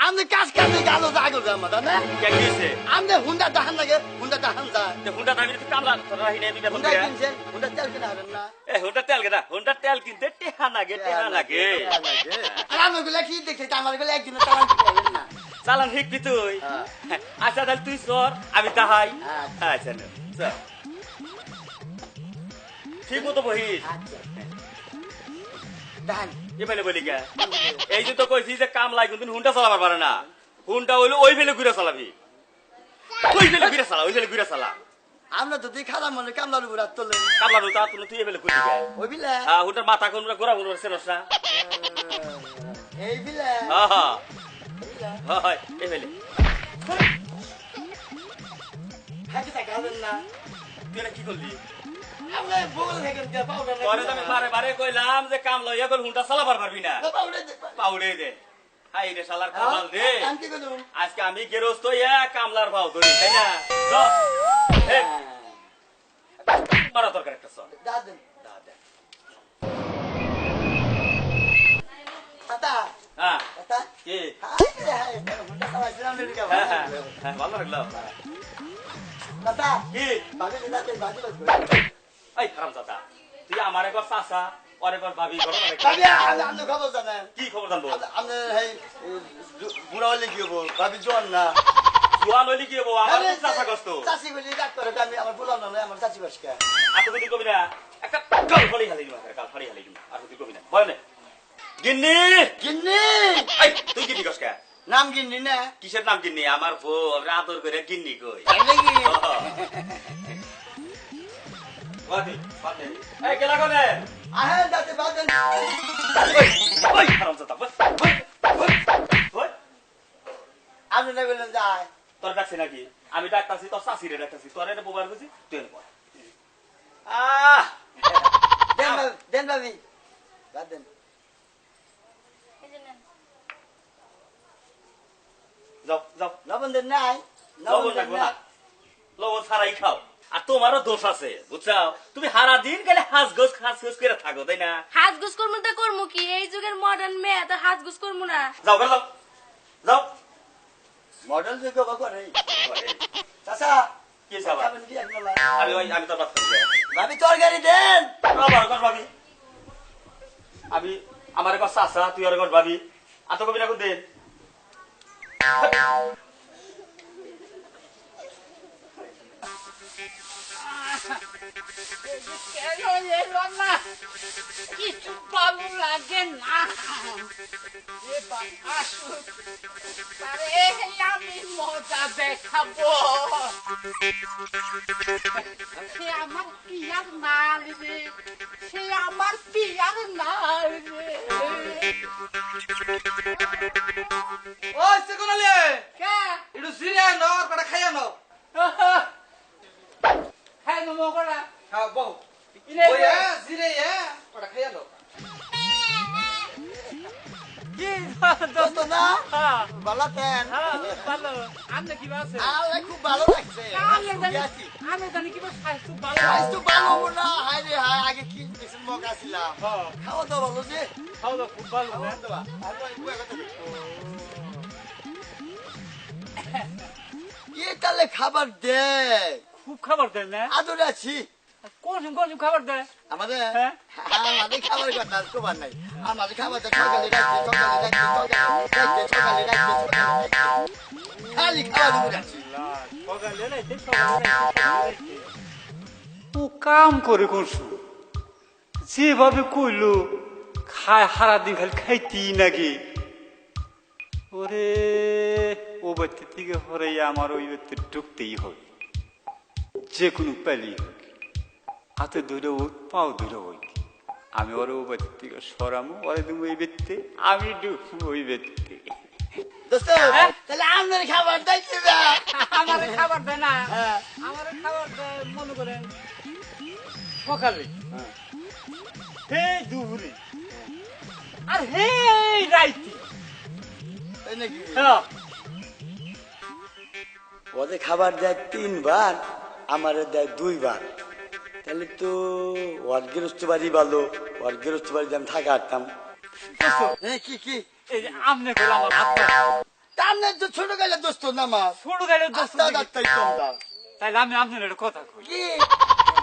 আমনে কাজ কাজে গালো জাগো জামাতা না কে কিছে আমনে হুন্ডা দাহান লাগে হুন্ডা দাহান যায় তে হুন্ডা দাবি তো কামলা রাহি নাই দুইটা হুন্ডা কিনছেন হুন্ডা তেল কিনা হবেন না এ হুন্ডা তেল গেদা হুন্ডা তেল কিনতে টেহা লাগে আর আমার গুলা কি দেখে আমার গুলা একদিন চালান দিতে পারবেন না চালান শিখবি তুই আচ্ছা তাহলে তুই সর আমি তাহাই আচ্ছা না চল ঠিক মতো বহিস দাহান এবেলে বলি কে এই যে তো কইছি যে কাম লাই কিন্তু হুন্ডা চালাবার পারে না হুন্ডা হইলো ওই ফেলে ঘুরে চালাবি ওই ফেলে ঘুরে চালা আমরা তো খারাপ মনে কামলার উপর হাত তোলে কামলা রুতা তুই এবেলে ঘুরি গে ওই বিলে হ্যাঁ হুন্ডার মাথা কোন গোড়া গোড়া সেনস না এই বিলে হয় এবেলে হাতে টাকালেন না তুই কি করলি আমরা বল থেকে পাউডার পরে আমি বারে কইলাম যে কাম লইয়া গেল হুন্ডা চালাবার পারবি না পাউডে দে হাই রে শালার কামাল দে আজকে আমি গেরস্ত কামলার ভাও ধরি তাই না মারা তরকার একটা সর দাদেন দাদা আতা হ্যাঁ আতা কি হাই হুন্ডা চালাইছিলাম লেডিকা ভালো লাগলো আতা কি বাগে দাতে বাজি বাজি এই হারাম দাদা তুই আমার একবার চাচা আর একবার ভাবি করো না ভাবি আমি খবর জানেন কি খবর জানবো আমি এই বুড়া হলে কি হবো ভাবি জোয়ান না জোয়ান হইলে কি হবো আমার চাচা কষ্ট চাষি বলি ডাক্তার আমি আমার বললাম না আমার চাষি বাসকা আর তুই কবি না একটা গাল ফাড়ি হালি গাল ফাড়ি হালি আর তুই কবি না বল গিন্নি গিন্নি এই তুই গিন্নি কসকা নাম গিন্নি না কিসের নাম গিন্নি আমার বউ আমরা আদর করে গিন্নি কই তাই নাকি বাদি বাদি এই গেলা কোনে আহে দাতে বাদেন ওই হারামজাদা ওই আপনি না বললেন যায় তোর ডাকছি নাকি আমি ডাকতাছি তোর শাশিরে ডাকতাছি তোর এটা বোবার বুঝি তুই এনে পড় দেন ভাবি বাদেন যাও যাও লবণ দেন নাই লবণ লাগবো না লবণ ছাড়াই খাও আর তোমারও দোষ আছে বুঝছো তুমি সারা দিন গেলে হাঁস গোস করে থাকো তাই না হাত গুস করবো তা করবো কি এই যুগের মডার্ন মেয়ে তো হাত গুস করবো না যাও করে যাও যাও মডেল যোগ্য করে চাচা কি সাবা খাবেন কি আপনারা আমি তোর বাদ করি ভাবি তরকারি দেন আবার কর ভাবি আমি আমার একবার চাচা তুই আর একবার ভাবি আর তো কবি না কোন দিন কিছু ভালো লাগে না আমি মজা দেখাবো সে আমার পিয়ার নাল রে সে আমার পিয়ার নাল রে ওই সেগুনালে কে একটু জিরে আনো আর কটা খাইয়া নাও হ্যাঁ নমো করা হ্যাঁ বউ ইলে ওয়া জিরে কটা খাইয়া নাও কি দোস্ত না হ্যাঁ ভালো তেন ভালো আপনি কি আছে আরে খুব ভালো লাগছে আমি জানি কি স্বাস্থ্য ভালো স্বাস্থ্য ভালো না হাই রে হাই আগে কি কিছু মগ আসিলাম খাওয়া দাওয়া ভালো যে খাওয়া দাওয়া খুব ভালো খাওয়া দাওয়া আর বুয়া কথা ये তাহলে খাবার দে খুব খাবার দেয় না আদরে আছি কোন খাবার দেয় আমাদের হ্যাঁ? আমাদের খাবার কথা তোমার নাই আমাদের খাবার তো সকালে রাখতে খালি খাওয়া দূরে আছি ও কাম করে করছু যেভাবে কইলো খায় হারা দিন খালি খাইতি নাকি ওরে ও বাচ্চা থেকে হরে আমার ওই বাচ্চা ঢুকতেই হবে যে কোনো পেলেই হোক হাতে ধরে হোক পাও ধরে হোক আমি ওর ও বাচ্চা থেকে সরামো ওরে তুমি ওই ব্যক্তি আমি ঢুকবো ওই ব্যক্তি দোস্ত তাহলে আমাদের খাবার দাইতে আমার খাবার দেয় না হ্যাঁ আমার খাবার দেয় মনে করেন সকালে হে দুপুরে আর হে রাইতে তাই নাকি হ্যাঁ ওদের খাবার দেয় 3 বার আমারে দেয় 2 বার তাহলে তো ওর গৃহস্থ বাড়ি ভালো ওর গৃহস্থ বাড়িতে আমি থাকা হারতাম কি কি এই যে আমনে করে আমার হাত টানে তো ছোট গেলে দোস্ত না আমার ছোট গেলে দোস্ত আস্তা আস্তাই তোমরা তাইলে আমি আপনার একটা কথা কই কি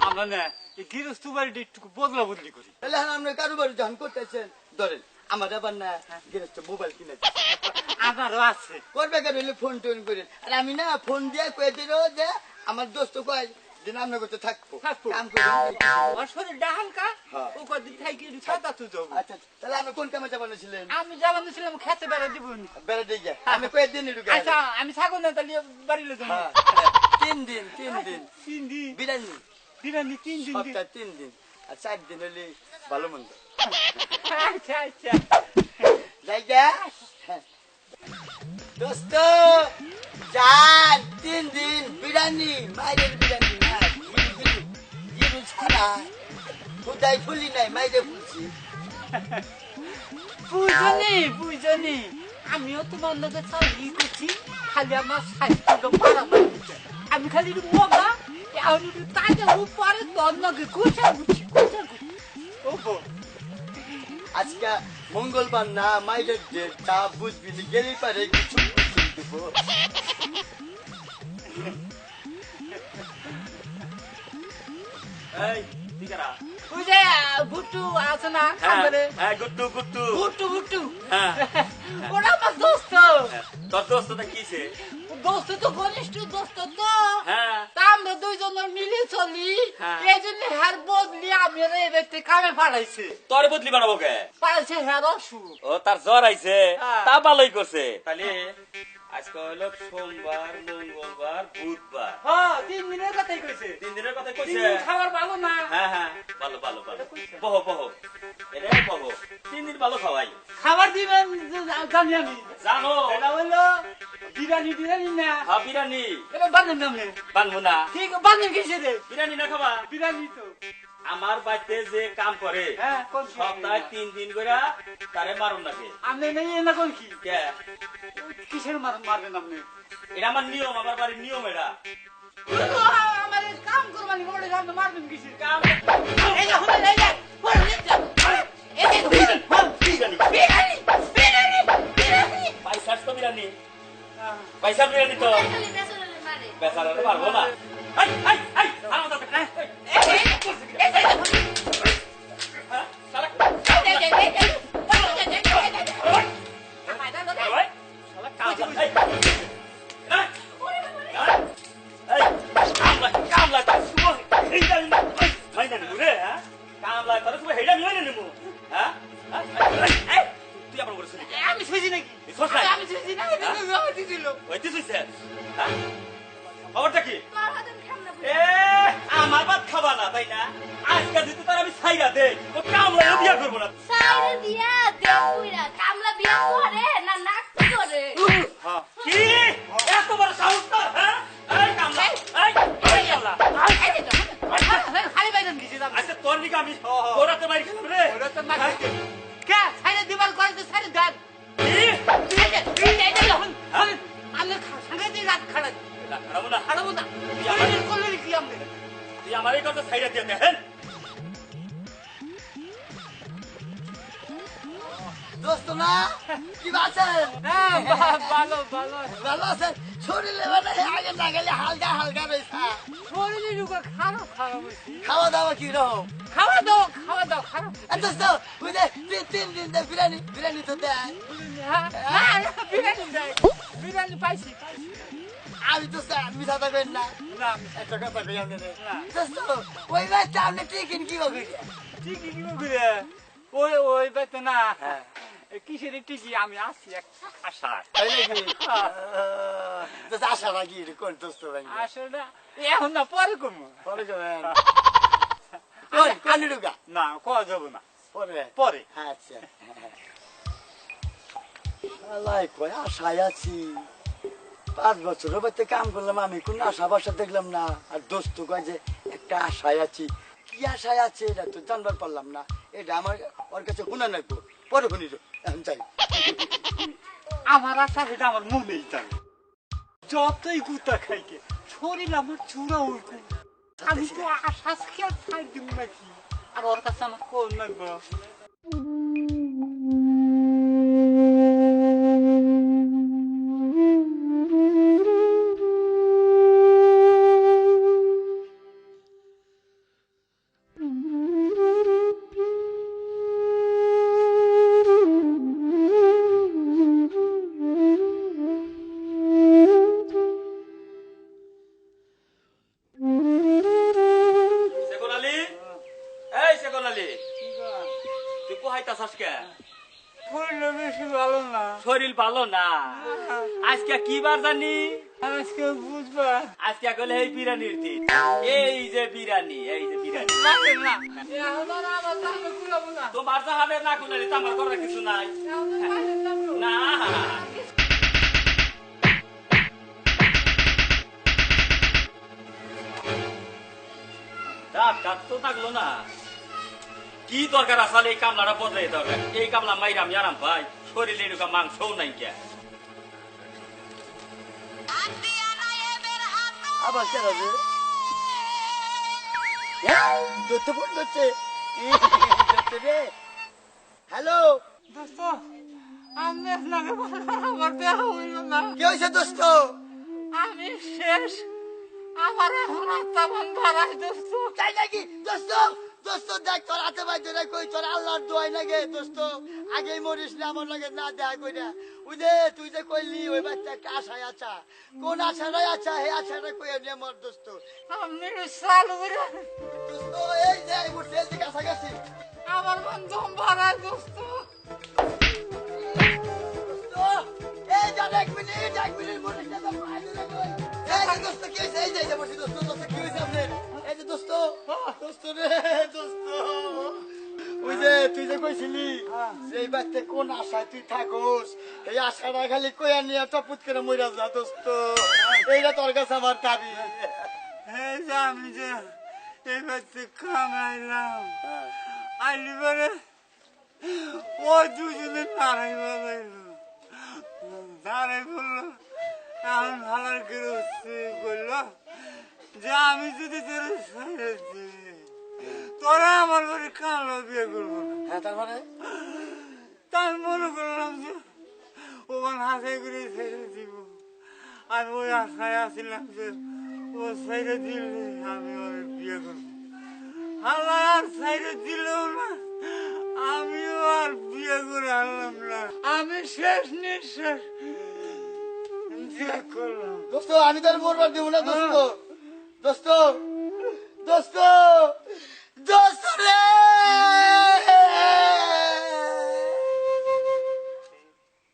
আমরা না এই গৃহস্থ বাড়িটা একটু বদলা বদলি করি তাহলে এখন আপনি কারো বাড়ি যখন করতেছেন ধরেন আমার আবার না গেরস্ত মোবাইল কিনে আমারও আছে করবে কেন হইলে ফোন টোন করেন আর আমি না ফোন দিয়ে কয়ে দিল যে আমার দোস্ত কয় দিন আপনার করতে থাকবো থাকবো। কাম করবেন আমার শরীরটা হালকা হ্যাঁ। ও কদিন থাকি ছাতা তো যাবো আচ্ছা তাহলে আপনি কোন কামে যাবেন ছিলেন আমি যাবানো ছিলাম খেতে বেড়া দিব বেড়া দিয়ে গিয়া আমি কয়ে দিন ঢুকে আচ্ছা আমি থাকো না তাহলে বাড়িলে যাবো হ্যাঁ 3 দিন 3 দিন 3 দিন বিরিয়ানি বিরিয়ানি 3 দিন সপ্তাহে 3 দিন আর 4 দিন হলে ভালো মন্দ আচ্ছা আচ্ছা জায়গা দোস্ত 3 দিন বিরিয়ানি মাইরের বিরিয়ানি না গিরু ছাড়া খুদাই ফুলি নাই মাইরে ফুলছি বুঝনি আমিও তোমার লগে চাই করছি খালি আমার স্বাস্থ্য বাড়াবার আমি খালি মগা এখন তাজা উপরে তোর লগে কোচা গুছি ও বো আজকে মঙ্গলবার না মাইরের ডেট তা বুঝবি না গেলেই পারে কিছু দেবো এই দিকারা ওই যে গুট্টু আছে না কামরে হ্যাঁ গুট্টু গুট্টু গুট্টু হ্যাঁ ওরা আমার দোস্ত তোর দোস্তটা কিছে দোস্ত তো ঘনিষ্ঠ দোস্ত তো হ্যাঁ তা আমরা দুইজনের মিলে চলি হ্যাঁ। এই জন্য হার বদলি আমি এই ব্যক্তি কামে পাঠাইছে তোর বদলি বাড়াবো কে পাঠাইছে হ্যার অসুখ ও তার জ্বর আইছে হ্যাঁ। তা ভালোই করছে তাহলে আজকে হলো সোমবার মঙ্গলবার বুধবার হ্যাঁ 3 দিনের কথাই কইছে 3 দিনের কথা 3 কইছে দিন খাবার ভালো না হ্যাঁ হ্যাঁ ভালো ভালো ভালো বহ বহ এরে বহ 3 দিন ভালো খাওয়াই খাবার দিবেন জানি আমি জানো এটা হলো বিরিয়ানি না হ্যাঁ বিরিয়ানি এটা বান্ধব নামে বানবো না ঠিক বান্ধব কিসে রে বিরিয়ানি না খাবা বিরিয়ানি তো আমার বাড়িতে যে কাম করে হ্যাঁ কোন সপ্তাহে 3 দিন করে তারে মারুন নাকি আমি নেই না কোন কি কে কিসের মারবেন আপনি এটা আমার নিয়ম আমার বাড়ির নিয়ম এটা আমার কাম করবানি বলে জানো মারবেন কিসের কাম এই যে হতে এই যে এই যে বিরিয়ানি বিরিয়ানি পয়সা তো বিরিয়ানি পয়সা বিরিয়ানি তো বেচারা তো পারবো না এই এই এই আমার দাও আমি সুজি নাকি আমি সুজি না দিছিল খবরটা কি আমার ভাত খাবা না তাই না আজকে যদি তার আমি ছাইরা দে ও কামলা বিয়া করবো না কি এত বড় সাহস তোর হ্যাঁ এই কামলা এই কামলা খালি বাইরেন কিছু দাম আচ্ছা তোর নিকে আমি ওরাতে মারি খেলাম রে ওরা তো না কে সাইডে দিবার করে তো সাইডে দেন আমি সাংঘাতিক দিয়ে রাত খাড়াই খারাপ না খাড়াবো না করলে কি আমি তুই আমার এই কথা ছাইরা দিয়ে দেখেন দোস্ত না কি আছেন হ্যাঁ ভালো ভালো ভালো আছেন শরীরে মানে আগে না গেলে হালকা হালকা রয়েছে শরীরে রুগা খারাপ খারাপ খাওয়া দাওয়া কি রকম খাওয়া দাও খারাপ দোস্ত বুঝে 3 দিন বিরিয়ানি তো দেয় বিরিয়ানি পাইছি আমি তো মিঠা থাকবেন না না একটা কথা কই আপনি না দোস্ত ওই বাচ্চা আপনি টিকিন কি হবে ঠিকই কি করে ওই বেতে না হ্যাঁ। কিসের টিকি আমি আসছি এক আশা তাই নাকি দোস্ত আশা নাকি কোন দোস্ত ভাই আসলে এখন না পরে কমু পরে যাবেন কই কানি ঢুকা না কওয়া যাবো না পরে পরে আচ্ছা আল্লাহ কই আশায় আছি 5 বছর বাড়িতে কাম করলাম আমি কোন আশা বাসা দেখলাম না আর দোস্ত কয় যে একটা আশায় আছি কি আশায় আছে এটা তো জানবার পারলাম না এটা আমার ওর কাছে শোনা নাই পরে শুনি এখন চাই আমার আশা সেটা আমার মনেই থাকে যতই গুতা খাইকে শরীর আমার চূড়া উঠে আমি তো আশা খেয়ে ছাই দিব নাকি আর ওর কাছে আমার কোন লাগবে শরীরটা বেশি ভালো না। শরীর ভালো না? আজকে কি বার জানি? আজকে বুঝবার আজকে গেলে এই বিরিয়ানির দিন। এই যে বিরিয়ানি, এই যে বিরিয়ানি। লাগে না। আমার আমার জামা খুলাবো না। তোমার জাহাবে না কুনালি তো আমার করার কিছু নাই। না রাত কাট তো থাকলো না। কি দরকার আসলে এই কামলাটা বদলাই দরকার। এই কামলা মাইরা আমি আরাম পাই, শরীরে এরকম মাংসও নাই কে। আবার কেন রে দত্ত ফোন করছে রে। হ্যালো দোস্ত, আমি আপনাকে আমার দেখা হইল না। কি হয়েছে দোস্ত? আমি শেষ। আমার এখন আত্মা বন্ধ হারাই দোস্ত। তাই নাকি দোস্ত? দোস্ত দেখ তোর হাতে বাইতে রে কই তোর আল্লাহর দোয়াই নাকি দোস্ত, আগেই মরিস না আমার লগে না দেখা কইরা। ওই যে তুই যে কইলি ওই বাচ্চা একটা আশায় আছা, কোন আশারাই আছা হে আশাটা কইয়া নিয়ে মর দোস্ত। আপনি চালু করে দোস্ত এই যে এই মুহূর্তে এই যে কাছাকাছি আমার বন্ধু হারাই দোস্ত। দোস্ত এই যা এক মিনিট মরিস না তোর পায়ে ধরে কই। এই যে দোস্ত কি হইছে? এই যে এই যে বসি দোস্ত, দোস্ত কি হইছে আপনার? এই যে দোস্ত, দোস্ত রে দোস্ত, ওই যে তুই যে কইছিলি যে এই বাচ্চা কোন আশায় তুই থাকোস, এই আশাটা খালি কইয়া নিয়ে টপুত করে মইরা যা দোস্ত। এইটা তোর কাছে আমার দাবি। এই যে আমি যে এবার কামাইলাম আইলি পরে ওই দুজনে দাঁড়াই বাজাইলো, দাঁড়াই বললো এখন ভালো করে বললো যে আমি যদি তোর ছেড়েছি তোরা আমার বাড়ি কানলো বিয়ে করবো না। হ্যাঁ তারপরে তাই মনে করলাম যে ওখান হাসাই করে ছেড়ে দিব। আমি ওই আশায় আসছিলাম যে ও ছেড়ে দিলে আমি ওর বিয়ে করবো। আল্লাহ আর ছেড়ে দিলেও না, আমিও আর বিয়ে করে আনলাম না। আমি শেষ নিঃশ্বাস ত্যাগ করলাম। দোস্ত আমি তোর মরবার দিব না দোস্ত, দোস্ত, দোস্ত, দোস্ত রে